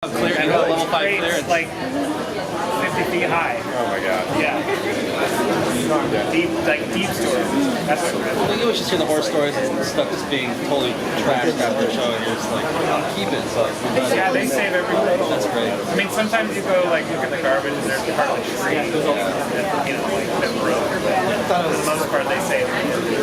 Clear and level 5 clearance. Like 50 feet high. Oh my god. Yeah. Deep stories. That's what Well, you always just hear the horror stories and stuff just being totally trashed after the show, and you're just like, keep it. So yeah, they save everything. That's great. I mean, sometimes you go like look at the garbage and there's part of the tree, you know, like that broke. But for the most part, they save everything.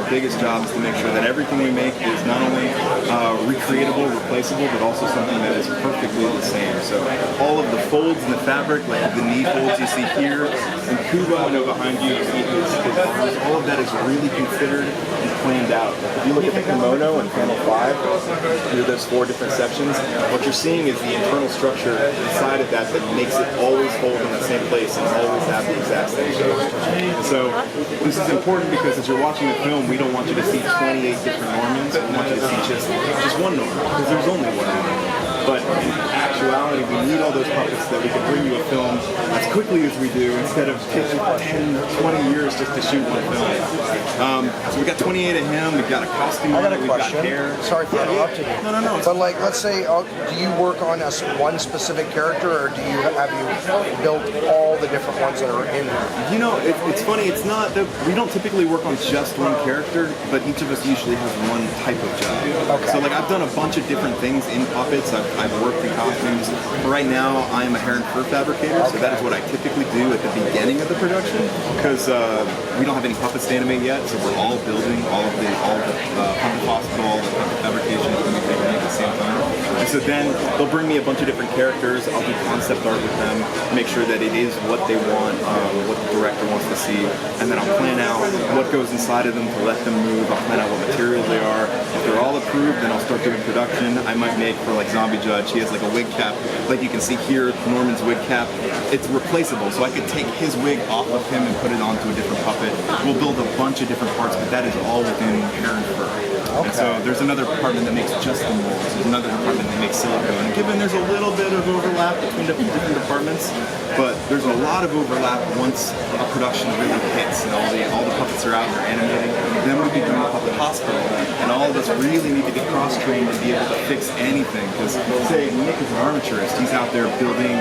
Biggest job is to make sure that everything we make is not only recreatable, replaceable, but also something that is perfectly the same. So all of the folds in the fabric, like the knee folds you see here, and Kubo, I know behind you, his arms, all of that is really considered and planned out. If you look at the kimono in panel 5, through those 4 different sections, what you're seeing is the internal structure inside of that that makes it always hold in the same place and always have the exact same shape. So this is important because as you're watching the film, we don't want you to see 28 different Normans. We want you to see just one Norman, because there's only one Norman. But in actuality, we need all those puppets that we can bring you a film as quickly as we do, instead of taking 10, 20 years just to shoot one film. So we got 28 of him. We've got a costume. I got a we've question. got hair. Sorry for interrupting you. No. But like, let's say, do you work on one specific character, or do you have you built all the different ones that are in there? You know, it's funny. It's not that we don't typically work on just one character, but each of us usually has one type of job. Okay. So like, I've done a bunch of different things in puppets. I've worked in costumes. Right now, I am a hair and fur fabricator, so that is what I typically do at the beginning of the production, because we don't have any puppets to animate yet, so we're all building all of the puppet hospital, all the puppet fabrication at the same time. And so then they'll bring me a bunch of different characters. I'll do concept art with them, make sure that it is what they want, what the director wants to see, and then I'll plan out what goes inside of them to let them move. I'll plan out what materials they are. If they're all approved, then I'll start doing production. I might make for like Zombie Judge. He has like a wig cap, like you can see here, Norman's wig cap. It's replaceable, so I could take his wig off of him and put it onto a different puppet. We'll build a bunch of different parts, but that is all within hair and fur. Okay. And so there's another department that makes just the molds. There's another department that makes silicone. And given there's a little bit of overlap between different departments, but there's a lot of overlap once a production really hits and all the puppets are out and they're animating. Then we'll be doing a puppet hospital, and all of us really need to be cross-trained and be able to fix anything. Because say Nick is an armaturist, he's out there building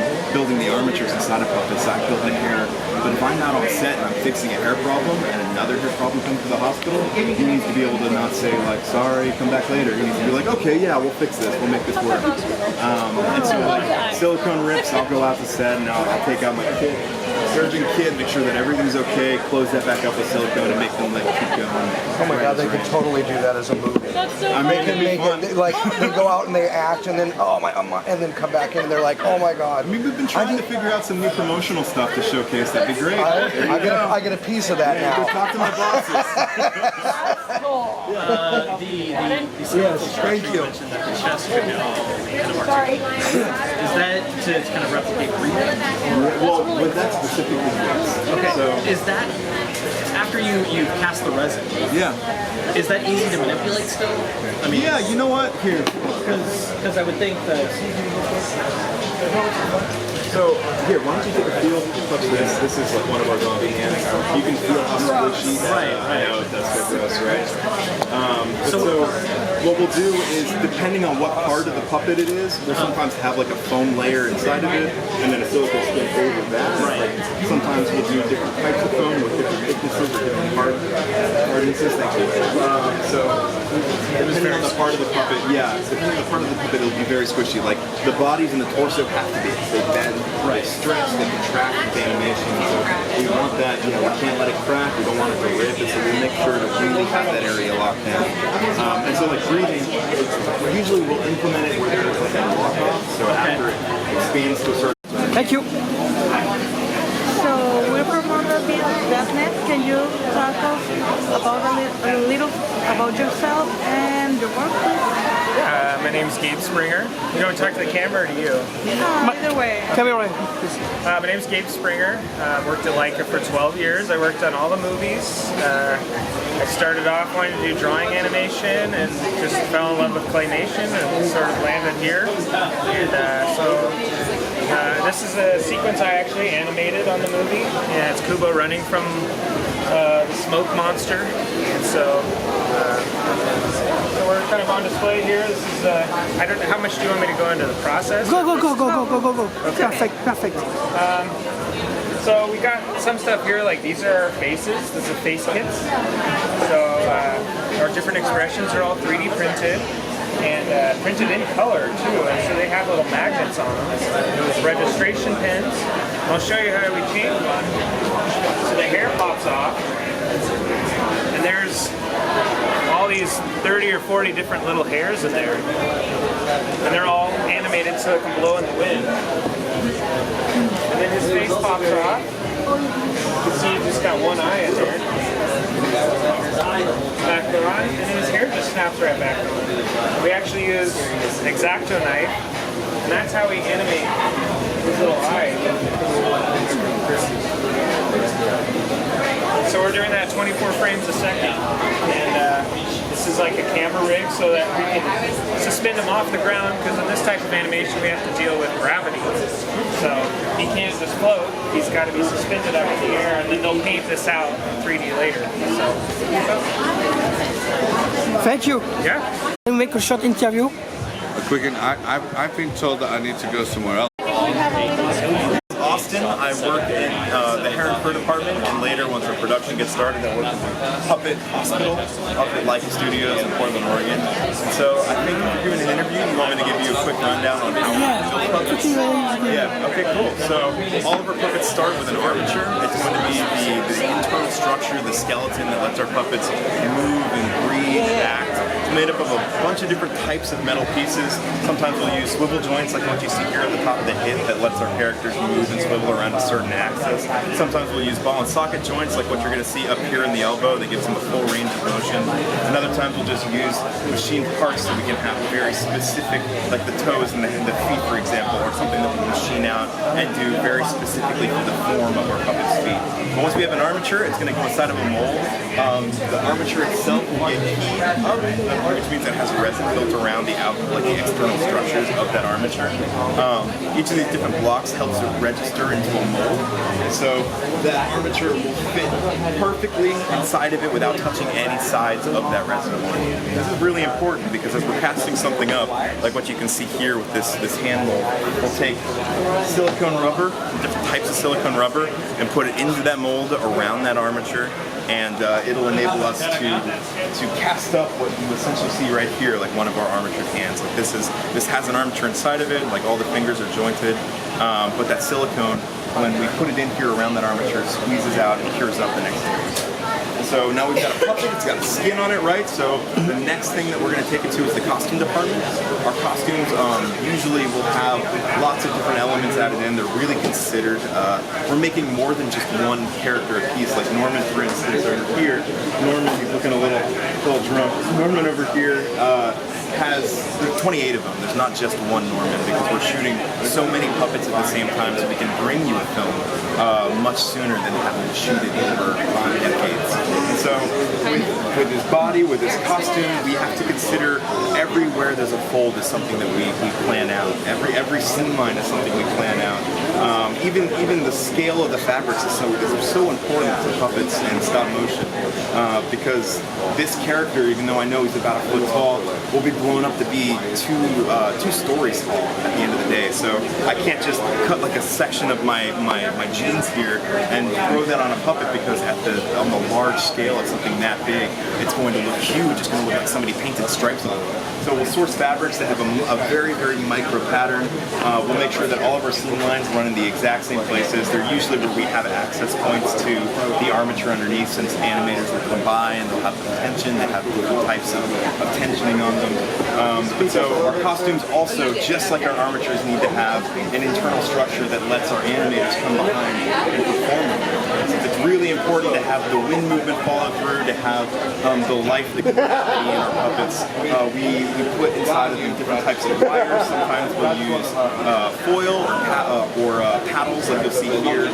the armatures inside of puppets. I build the hair, but if I'm not on set and I'm fixing a hair problem and another hair problem comes to the hospital, he needs to be able to not say like, sorry, come back later. He needs to be like, okay, yeah, we'll fix this, we'll make this work. And so like silicone rips, I'll go out to set and I'll take out my surgeon kit, make sure that everything's okay, close that back up with silicone and make them like keep going. Oh my god, they could totally do that as a movie. That's so They funny. can make it like they go out and they act and then and then come back in and they're like, oh my god. I mean, we've been trying to figure out some new promotional stuff to showcase. That'd be great. I get a piece of that Go now. talk to my bosses. That's cool. Yes, thank you. mentioned that the chest could kind of Sorry. Is that to kind of replicate breathing? Well, with that specifically, yes. Okay. So, is that after you cast the resin? yeah. Is that easy to manipulate still? I mean, Yeah, you know what? Here. because I would think that So here, why don't you take a feel of this? This is like one of our zombie hands. You can feel how squishy. I know it does feel gross, right? So what we'll do is, depending on what part of the puppet it is, we'll sometimes have like a foam layer inside of it, and then a silicone skin over that. Like, sometimes we'll do different types of foam with different thicknesses or different hardenesses. So depending on the part of the puppet, depending on the part of the puppet, it'll be very squishy. Like the bodies and the torso have to be. They bend, they stretch, they contract with animation. So we want that. We can't let it crack. We don't want it to rip. So we make sure to really have that area locked down. And so like breathing, usually we'll implement it where there's like a lock off. So after it expands to a certain. Thank you. So we're from the Gaslamp. Can you talk us about a little about yourself and your work, please? My name's Gabe Springer. You want to talk to the camera or to you? Either way. My name's Gabe Springer. Worked at Laika for 12 years. I worked on all the movies. I started off wanting to do drawing animation and just fell in love with claymation and sort of landed here. And this is a sequence I actually animated on the movie. And it's Kubo running from the smoke monster. And so we're kind of on display here. This is, I don't know, how much do you want me to go into the process? Go. Okay. Perfect. So we got some stuff here, like these are our faces. This is face kits. So our different expressions are all 3D printed and printed in color too. And so they have little magnets on them with registration pins. I'll show you how we change one. So the hair pops off, and there's all these 30 or 40 different little hairs in there. And they're all animated so it can blow in the wind. And then his face pops off. You can see he's just got one eye in there. Back the eye, and then his hair just snaps right back on. We actually use an X-Acto knife, and that's how we animate his little eye. So we're doing that 24 frames a second, and this is like a camera rig so that we can suspend him off the ground, because in this type of animation we have to deal with gravity. So he can't just float, he's got to be suspended up in the air, and then they'll paint this out in 3D later. So, Thank you. yeah. Can we make a short interview? A quick, I've been told that I need to go somewhere else. Austin, I work in the hair and fur department, and later, once our production gets started, I work in the Puppet Hospital up at Laika Studios in Portland, Oregon. And so I think if you're giving an interview, you want me to give you a quick rundown on how we build puppets? Yeah, okay, cool. So all of our puppets start with an armature. It's going to be the internal structure, the skeleton that lets our puppets move and breathe and act. It's made up of a bunch of different types of metal pieces. Sometimes we'll use swivel joints like what you see here at the top of the hip that lets our characters move and swivel around a certain axis. Sometimes we'll use ball and socket joints like what you're going to see up here in the elbow that gives them a full range of motion. And other times we'll just use machined parts so we can have very specific, like the toes and the feet, for example, or something that we'll machine out and do very specifically for the form of our puppet's feet. But once we have an armature, it's going to go inside of a mold. The armature itself will get heat up, which means it has resin built around the external structures of that armature. Each of these different blocks helps it register into a mold, and so that armature will fit perfectly inside of it without touching any sides of that resin mold. This is really important because as we're casting something up, like what you can see here with this hand mold, we'll take silicone rubber, different types of silicone rubber, and put it into that mold around that armature, and it'll enable us to cast up what you essentially see right here, like one of our armature hands. Like this has an armature inside of it, like all the fingers are jointed, but that silicone, when we put it in here around that armature, squeezes out and cures up the next layer. So now we've got a puppet, it's got skin on it, right? So the next thing that we're going to take it to is the costume department. Our costumes usually will have lots of different elements added in. They're really considered. We're making more than just one character a piece. Like Norman, for instance, over here. Norman, he's looking a little drunk. Norman over here there's 28 of them. There's not just one Norman because we're shooting so many puppets at the same time, so we can bring you a film much sooner than having to shoot it over decades. And so with his body, with his costume, we have to consider everywhere there's a fold is something that we plan out. Every scene line is something we plan out. Even the scale of the fabrics is so important to puppets and stop motion because this character, even though I know he's about a foot tall, will be blown up to be two stories tall at the end of the day. So I can't just cut like a section of my jeans here and throw that on a puppet because on the large scale of something that big, it's going to look huge. It's going to look like somebody painted stripes on it. So we'll source fabrics that have a very, very micro pattern. We'll make sure that all of our scene lines run in the exact same places. They're usually where we have access points to the armature underneath, since animators will come by and they'll have the tension. They have different types of tensioning on them. But so our costumes also, just like our armatures, need to have an internal structure that lets our animators come behind and perform them. It's really important to have the wind movement follow through, to have the life that can be in our puppets. We put inside of them different types of wires. Sometimes we'll use foil or paddles like you'll see here,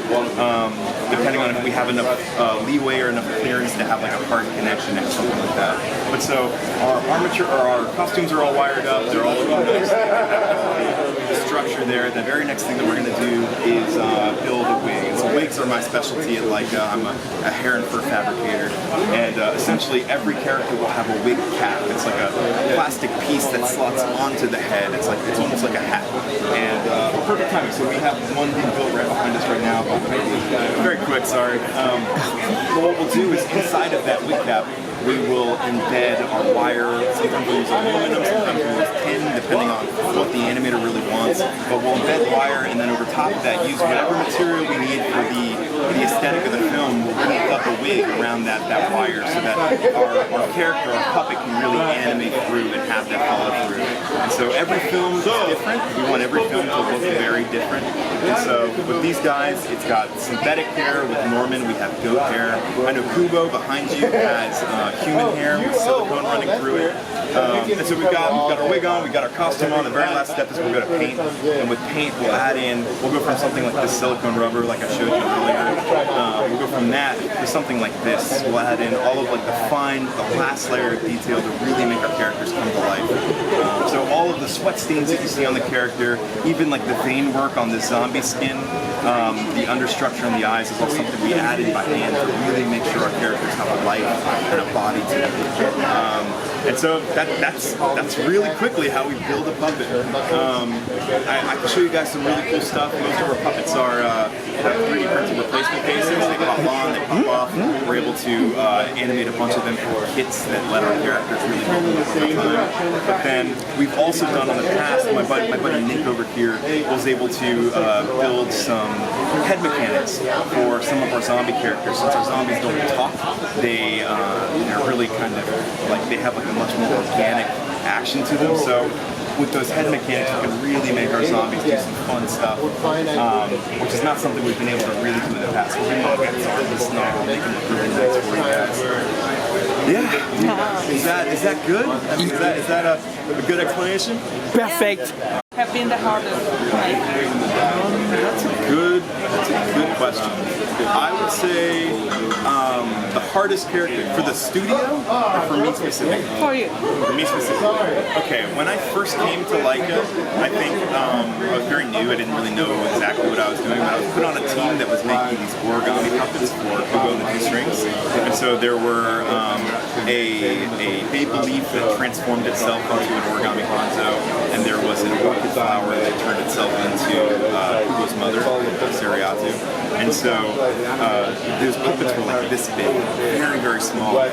depending on if we have enough leeway or enough clearance to have like a hard connection or something like that. But so our costumes are all wired up. They're all the structure there. The very next thing that we're going to do is build a wig. And so wigs are my specialty at Laika. I'm a hair and fur fabricator, and essentially every character will have a wig cap. It's like a plastic piece that slots onto the head. It's almost like a hat. And perfect timing. So we have one being built right behind us right now. Very quick, sorry. What we'll do is inside of that wig cap, we will embed our wire. Sometimes we'll use aluminum, sometimes we'll use tin, depending on what the animator really wants. But we'll embed wire, and then over top of that, use whatever material we need for the aesthetic of the film. We'll build up a wig around that wire so that our character, our puppet, can really animate through and have that follow through. And so every film is different. We want every film to look very different. And so with these guys, it's got synthetic hair. With Norman, we have goat hair. I know Kubo behind you has human hair with silicone running through it. And so we've got our wig on, we've got our costume on. The very last step is we're going to paint. And with paint, we'll go from something like this silicone rubber, like I showed you earlier. We'll go from that to something like this. We'll add in all of like the last layer of detail to really make our characters come to life. So all of the sweat stains that you see on the character, even like the vein work on the zombie skin, the understructure on the eyes is all something we added by hand to really make sure our characters have a life and a body to them. And so that's really quickly how we build a puppet. I can show you guys some really cool stuff. Most of our puppets are 3D printed replacement faces. They pop on, they pop off. We're able to animate a bunch of them for kits that let our characters really build them over time. But then we've also done in the past, my buddy Nick over here was able to build some head mechanics for some of our zombie characters. Since our zombies don't talk, they're really kind of like, they have like a much more organic action to them. So with those head mechanics, we can really make our zombies do some fun stuff, which is not something we've been able to really do in the past. We're going to look at zombies now and make them look really nice for you guys. Yeah, is that good? I mean, is that a good explanation? Perfect. Have been the hardest? That's a good question. I would say the hardest character for the studio or for me specifically? For you. For me specifically. Okay, when I first came to Laika, I think I was very new. I didn't really know exactly what I was doing, but I was put on a team that was making these origami puppets for Kubo and the Two Strings. And so there were a baby leaf that transformed itself into an origami hanzo, and there was an orchid flower that turned itself into Kubo's mother, Seriatu. And so those puppets were like this big, very, very small, but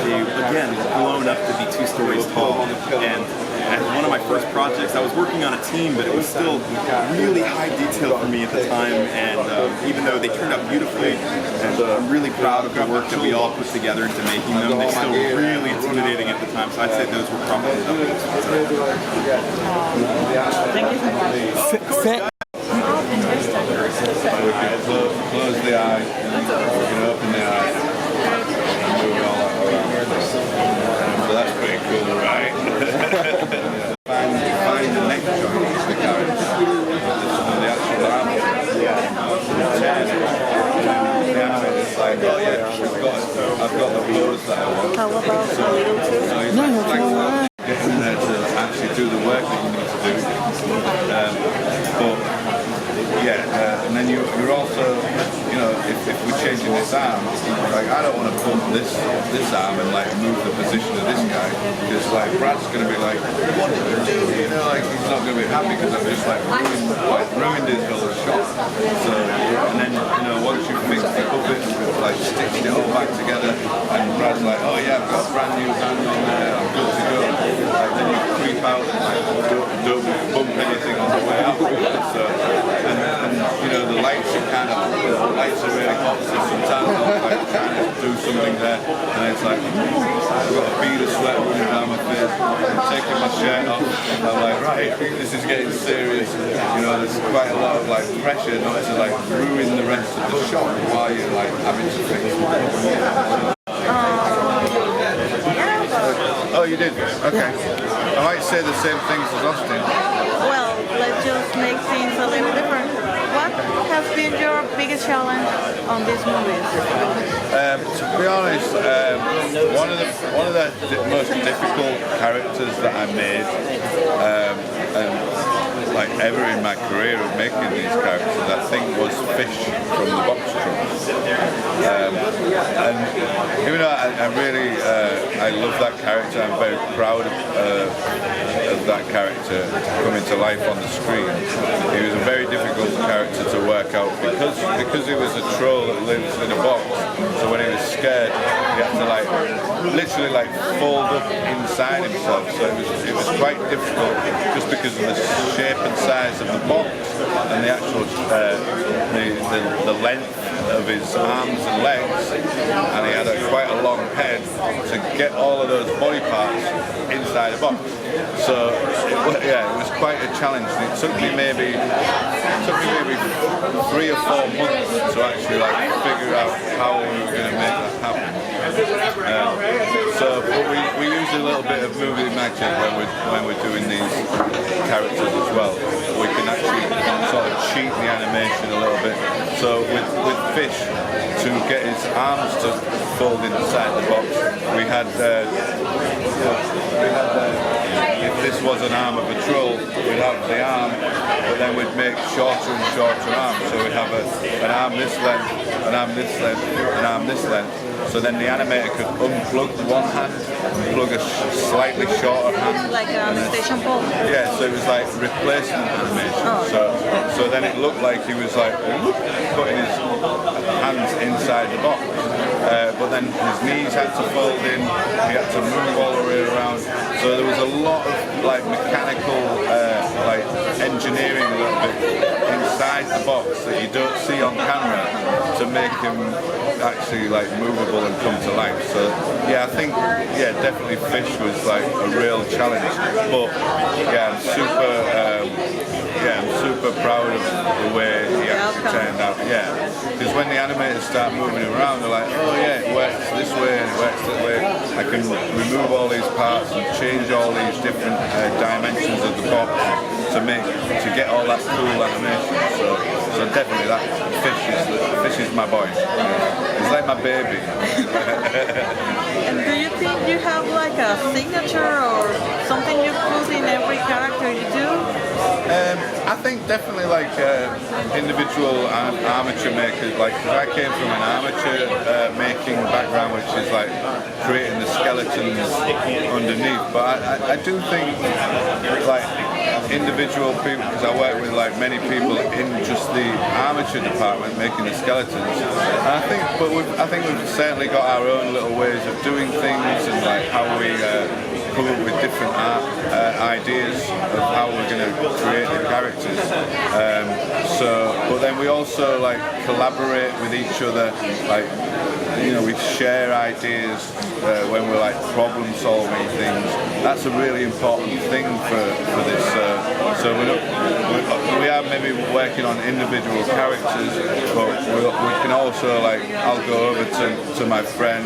they, again, blown up to be 2 stories tall. And at one of my first projects, I was working on a team, but it was still really high detail for me at the time. And even though they turned out beautifully, and I'm really proud of the work that we all put together into making them, they're still really intimidating at the time. So I'd say those were probably the most ones. Thank you so much. Close the eye, and open the eye. And move it all around. So that's pretty cool, right? this arm, like I don't want to put this arm and like move the position of this guy, because like Brad's going to be like, what did you do? You know, like he's not going to be happy because I've just like ruined his whole shot. So, and then, you know, once you've fixed the puppet, like stitched it all back together, and Brad's like, oh yeah, I've got a brand new hand on there, I'm good to go. Like then you creep out and like don't bump anything on the way out. So, and you know, the lights are really hot, so sometimes I'm like trying to do something there, and it's like, I've got a bead of sweat running down my face, I'm taking my shirt off, I'm like, right, this is getting serious, you know, there's quite a lot of like pressure not to like ruin the rest of the shot while you're like having to fix it. Oh, you did? Okay. I might say the same things as Austin. Well, let's just make things a little different. What has been your biggest challenge on these movies? To be honest, one of the most difficult characters that I made, like ever in my career of making these characters, I think was Fish from the Boxtrolls. And even though I really I love that character, I'm very proud of that character coming to life on the screen. He was a very difficult character to work out because he was a troll that lives in a box. So when he was scared, he had to like literally like fold up inside himself. So it was quite difficult just because of the shape and size of the box and the actual the length of his arms and legs, and he had quite a long head to get all of those body parts inside a box. So it was quite a challenge. And it took me maybe 3 or 4 months to actually like figure out how we were going to make that happen. But we use a little bit of movie magic when we're doing these characters as well. We can actually sort of cheat the animation a little bit. So with Fish, to get his arms to fold inside the box, we had if this was an arm of a troll, we'd have the arm, but then we'd make shorter and shorter arms. So we'd have an arm this length, an arm this length, an arm this length. So then the animator could unplug one hand, plug a slightly shorter hand. Like a station pole? Yeah, so it was like replacement animation. Oh. So then it looked like he was like putting his hands inside the box. But then his knees had to fold in, he had to move all the way around. So there was a lot of like mechanical like engineering a little bit inside the box that you don't see on camera to make him actually like movable and come to life. So yeah, I think definitely Fish was like a real challenge. But yeah, I'm super proud of the way he actually turned out. Yeah, because when the animators start moving around, they're like, oh yeah, it works this way and it works that way. I can remove all these parts and change all these different dimensions of the box to get all that cool animation. So definitely that Fish is my boy. He's like my baby. And do you think you have like a signature or something you put in every character you do? I think definitely like individual armature makers, like cause I came from an armature making background, which is like creating the skeletons underneath. But I do think like individual people, because I work with like many people in just the armature department making the skeletons. And I think we've certainly got our own little ways of doing things and like how we come up with different ideas of how we're going to create the characters. But then we also like collaborate with each other, like we share ideas when we're like problem solving things. That's a really important thing for this. So we are maybe working on individual characters, but we can also like I'll go over to my friend,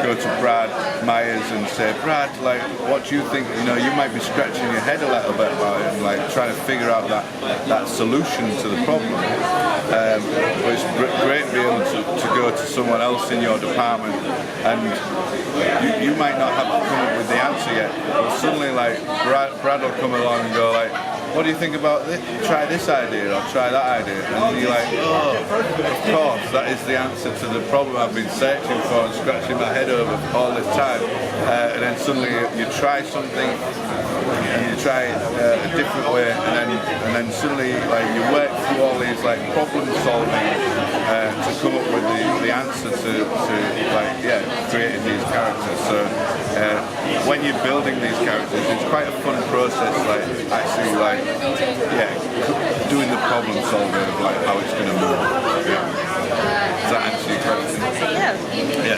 go to Brad Myers and say, Brad, like, what do you think? You might be scratching your head a little bit about it and like trying to figure out that solution to the problem. But it's great to be able to go to someone else in your department and you might not have come up with the answer yet, but suddenly like Brad will come along and go like, what do you think about this? Try this idea or try that idea, and you're like, oh, of course, that is the answer to the problem I've been searching for and scratching my head over all this time. And then suddenly you try something, and you try a different way, and then suddenly like you work through all these like problem solving to come up with the answer to creating these characters. So when you're building these characters, it's quite a fun process, like actually like doing the problem solving of like how it's going to move. Yeah. Does that answer your question? Yes. Yeah.